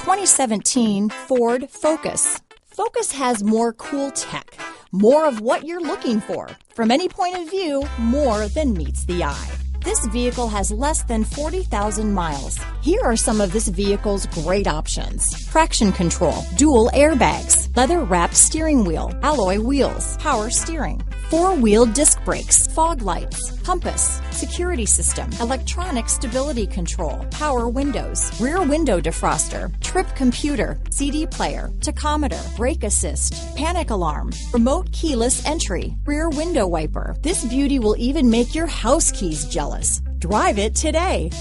2017 Ford Focus. Focus has more cool tech, more of what you're looking for. From any point of view, more than meets the eye. This vehicle has less than 40,000 miles. Here are some of this vehicle's great options: traction control, dual airbags, leather-wrapped steering wheel, alloy wheels, power steering, four-wheel disc brakes, fog lights, compass, security system, electronic stability control, power windows, rear window defroster, trip computer, CD player, tachometer, brake assist, panic alarm, remote keyless entry, rear window wiper. This beauty will even make your house keys jealous. Drive it today.